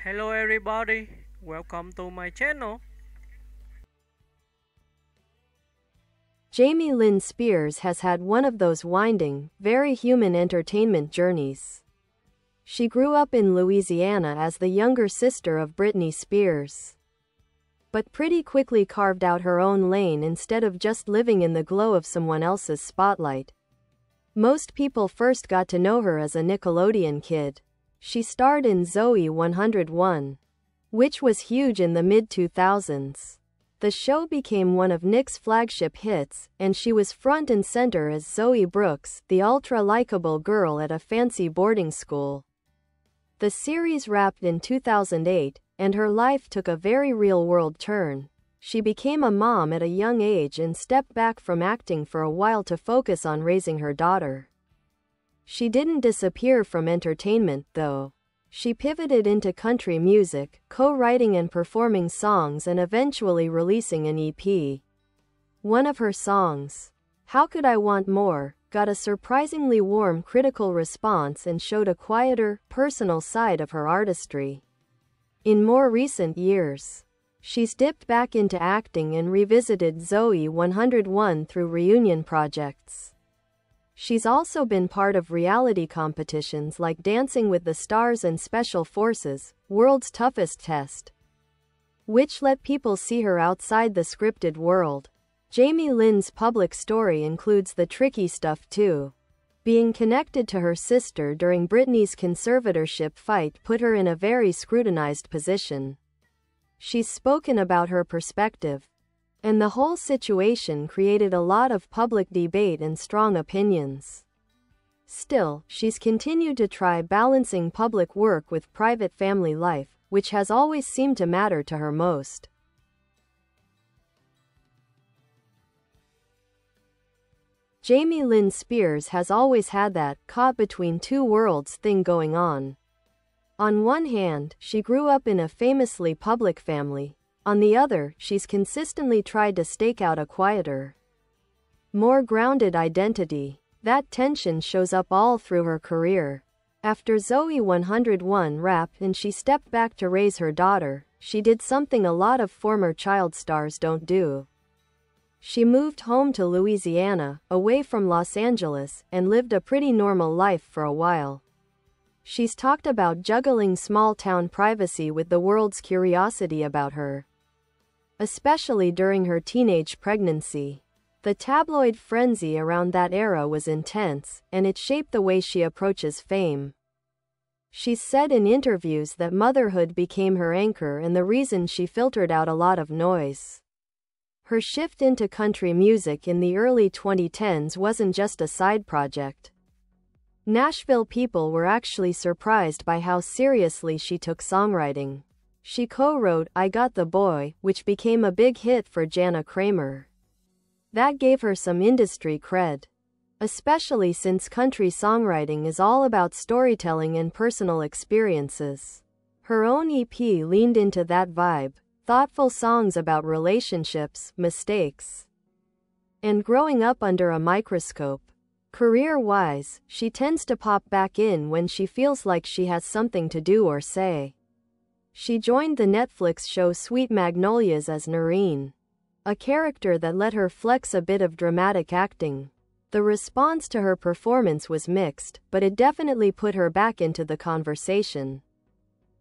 Hello everybody, welcome to my channel. Lynn Spears has had one of those winding, very human entertainment journeys. She grew up in Louisiana as the younger sister of Britney Spears, but pretty quickly carved out her own lane instead of just living in the glow of someone else's spotlight. Most people first got to know her as a Nickelodeon kid. She starred in Zoey 101, which was huge in the mid-2000s. The show became one of Nick's flagship hits, and she was front and center as Zoey Brooks, the ultra-likable girl at a fancy boarding school. The series wrapped in 2008, and her life took a very real-world turn. She became a mom at a young age and stepped back from acting for a while to focus on raising her daughter. She didn't disappear from entertainment, though. She pivoted into country music, co-writing and performing songs and eventually releasing an EP. One of her songs, How Could I Want More, got a surprisingly warm critical response and showed a quieter, personal side of her artistry. In more recent years, she's dipped back into acting and revisited Zoey 101 through reunion projects. She's also been part of reality competitions like Dancing with the Stars and Special Forces, World's Toughest Test, which let people see her outside the scripted world. Lynn's public story includes the tricky stuff too. Being connected to her sister during Britney's conservatorship fight put her in a very scrutinized position. She's spoken about her perspective, and the whole situation created a lot of public debate and strong opinions. Still, she's continued to try balancing public work with private family life, which has always seemed to matter to her most. Lynn Spears has always had that caught between two worlds thing going on. On one hand, she grew up in a famously public family. On the other, she's consistently tried to stake out a quieter, more grounded identity. That tension shows up all through her career. After Zoey 101 wrapped and she stepped back to raise her daughter, she did something a lot of former child stars don't do. She moved home to Louisiana, away from Los Angeles, and lived a pretty normal life for a while. She's talked about juggling small-town privacy with the world's curiosity about her, especially during her teenage pregnancy. The tabloid frenzy around that era was intense, and it shaped the way she approaches fame. She's said in interviews that motherhood became her anchor and the reason she filtered out a lot of noise. Her shift into country music in the early 2010s wasn't just a side project. Nashville people were actually surprised by how seriously she took songwriting. She co-wrote I Got the Boy, which became a big hit for Jana Kramer. That gave her some industry cred, especially since country songwriting is all about storytelling and personal experiences. Her own EP leaned into that vibe, thoughtful songs about relationships, mistakes, and growing up under a microscope. Career-wise, she tends to pop back in when she feels like she has something to do or say. She joined the Netflix show Sweet Magnolias as Noreen, a character that let her flex a bit of dramatic acting. The response to her performance was mixed, but it definitely put her back into the conversation.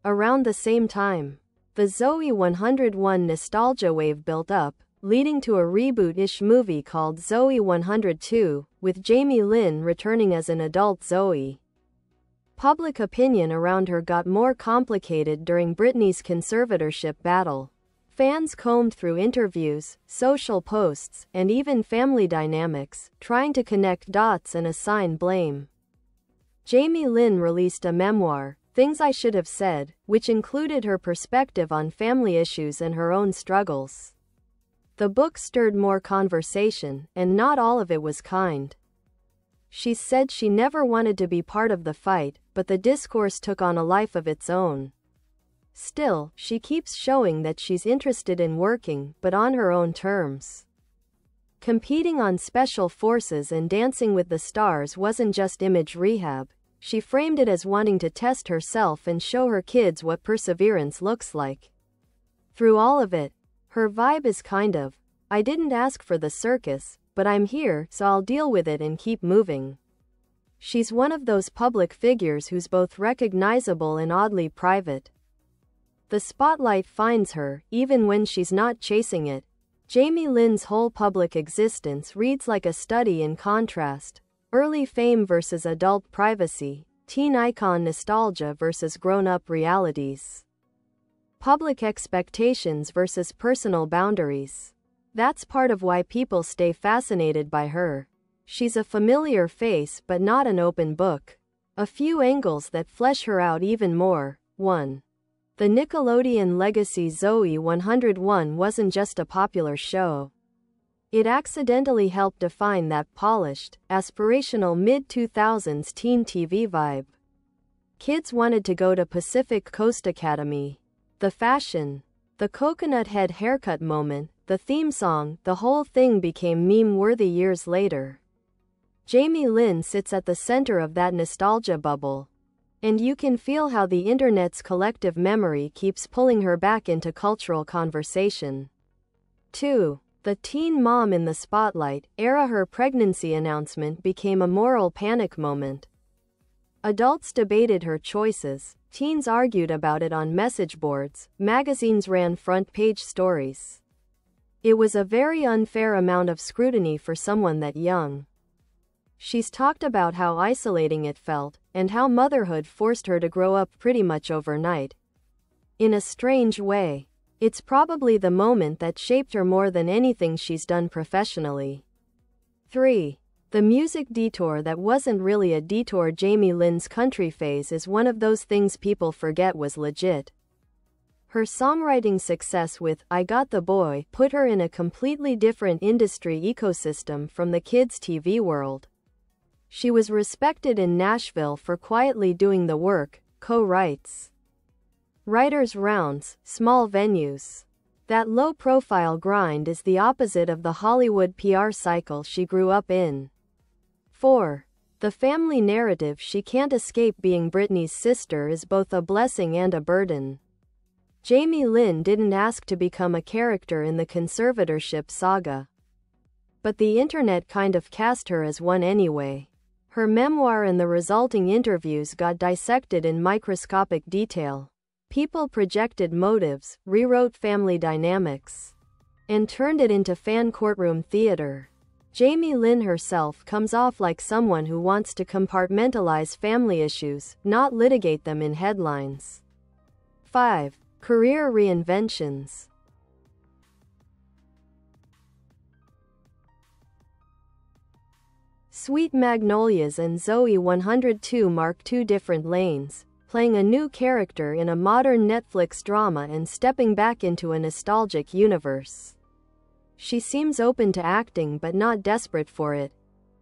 Around the same time, the Zoey 101 nostalgia wave built up, leading to a reboot-ish movie called Zoey 102, with Lynn returning as an adult Zoey. Public opinion around her got more complicated during Britney's conservatorship battle. Fans combed through interviews, social posts, and even family dynamics, trying to connect dots and assign blame. Lynn released a memoir, Things I Should Have Said, which included her perspective on family issues and her own struggles. The book stirred more conversation, and not all of it was kind. She said she never wanted to be part of the fight, but the discourse took on a life of its own. Still, she keeps showing that she's interested in working, but on her own terms. Competing on Special Forces and Dancing with the Stars wasn't just image rehab. She framed it as wanting to test herself and show her kids what perseverance looks like. Through all of it, her vibe is kind of, I didn't ask for the circus, but I'm here, so I'll deal with it and keep moving. She's one of those public figures who's both recognizable and oddly private. The spotlight finds her, even when she's not chasing it. Jamie Lynn's whole public existence reads like a study in contrast. Early fame versus adult privacy, teen icon nostalgia versus grown-up realities. Public expectations versus personal boundaries. That's part of why people stay fascinated by her. She's a familiar face but not an open book. A few angles that flesh her out even more. 1. The Nickelodeon legacy. Zoey 101 wasn't just a popular show. It accidentally helped define that polished, aspirational mid-2000s teen TV vibe. Kids wanted to go to Pacific Coast Academy. The fashion, the coconut head haircut moment, the theme song, the whole thing became meme-worthy years later. Jamie Lynn sits at the center of that nostalgia bubble. And you can feel how the internet's collective memory keeps pulling her back into cultural conversation. 2. The teen mom in the spotlight era. Her pregnancy announcement became a moral panic moment. Adults debated her choices, teens argued about it on message boards, magazines ran front-page stories. It was a very unfair amount of scrutiny for someone that young. She's talked about how isolating it felt, and how motherhood forced her to grow up pretty much overnight. In a strange way, it's probably the moment that shaped her more than anything she's done professionally. 3. The music detour that wasn't really a detour. Jamie Lynn's country phase is one of those things people forget was legit. Her songwriting success with I Got the Boy put her in a completely different industry ecosystem from the kids' TV world. She was respected in Nashville for quietly doing the work, co-writes. Writers' rounds, small venues. That low-profile grind is the opposite of the Hollywood PR cycle she grew up in. 4. The family narrative. She can't escape being Britney's sister is both a blessing and a burden. Jamie Lynn didn't ask to become a character in the conservatorship saga. But the internet kind of cast her as one anyway. Her memoir and the resulting interviews got dissected in microscopic detail. People projected motives, rewrote family dynamics, and turned it into fan courtroom theater. Jamie Lynn herself comes off like someone who wants to compartmentalize family issues, not litigate them in headlines. 5. Career reinventions. Sweet Magnolias and Zoey 102 mark two different lanes, playing a new character in a modern Netflix drama and stepping back into a nostalgic universe. She seems open to acting but not desperate for it.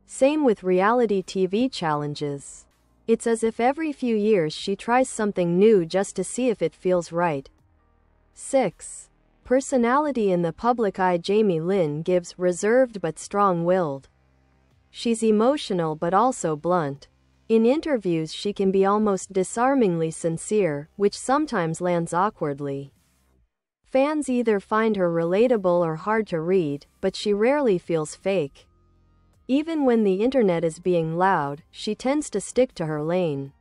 Same with reality TV challenges. It's as if every few years she tries something new just to see if it feels right. 6. Personality in the public eye. Jamie Lynn gives reserved but strong-willed. She's emotional but also blunt. In interviews she can be almost disarmingly sincere, which sometimes lands awkwardly. Fans either find her relatable or hard to read, but she rarely feels fake. Even when the internet is being loud, she tends to stick to her lane.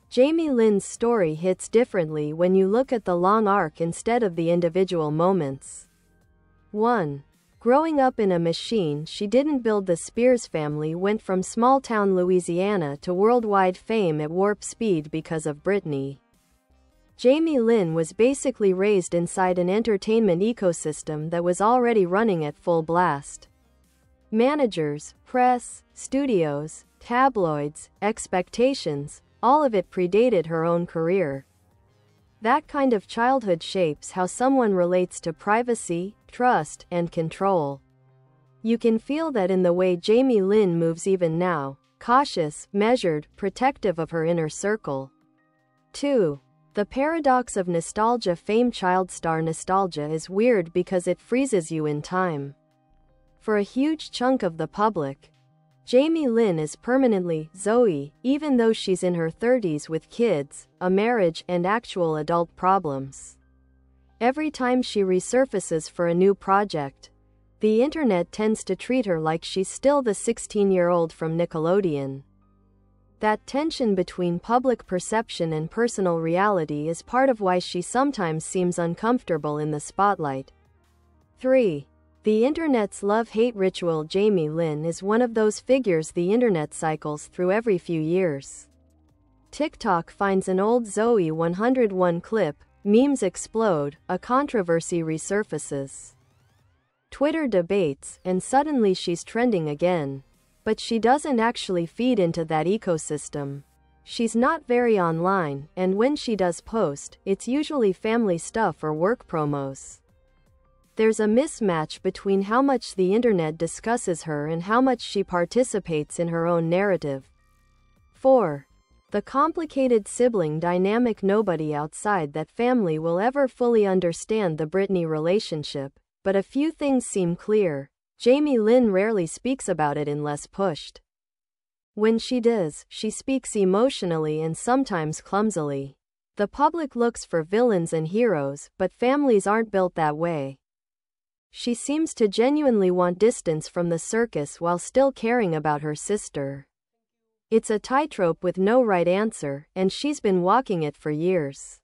Jamie Lynn's story hits differently when you look at the long arc instead of the individual moments. 1. Growing up in a machine she didn't build. The Spears family went from small-town Louisiana to worldwide fame at warp speed because of Britney. Jamie Lynn was basically raised inside an entertainment ecosystem that was already running at full blast. Managers, press, studios, tabloids, expectations, all of it predated her own career. That kind of childhood shapes how someone relates to privacy, trust, and control. You can feel that in the way Jamie Lynn moves even now, cautious, measured, protective of her inner circle. 2. The paradox of nostalgia. Fame. Child star nostalgia is weird because it freezes you in time. For a huge chunk of the public, Jamie Lynn is permanently Zoey, even though she's in her 30s with kids, a marriage, and actual adult problems. Every time she resurfaces for a new project, the internet tends to treat her like she's still the 16-year-old from Nickelodeon. That tension between public perception and personal reality is part of why she sometimes seems uncomfortable in the spotlight. 3. The internet's love-hate ritual. Jamie Lynn is one of those figures the internet cycles through every few years. TikTok finds an old Zoey 101 clip, memes explode, a controversy resurfaces. Twitter debates, and suddenly she's trending again. But she doesn't actually feed into that ecosystem. She's not very online, and when she does post, it's usually family stuff or work promos. There's a mismatch between how much the internet discusses her and how much she participates in her own narrative. 4. The complicated sibling dynamic. Nobody outside that family will ever fully understand the Britney relationship, but a few things seem clear. Jamie Lynn rarely speaks about it unless pushed. When she does, she speaks emotionally and sometimes clumsily. The public looks for villains and heroes, but families aren't built that way. She seems to genuinely want distance from the circus while still caring about her sister. It's a tightrope with no right answer, and she's been walking it for years.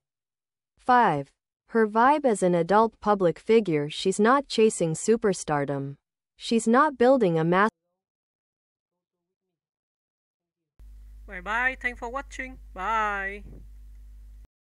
5. Her vibe as an adult public figure. She's not chasing superstardom. She's not building a mass. Bye bye, thanks for watching. Bye.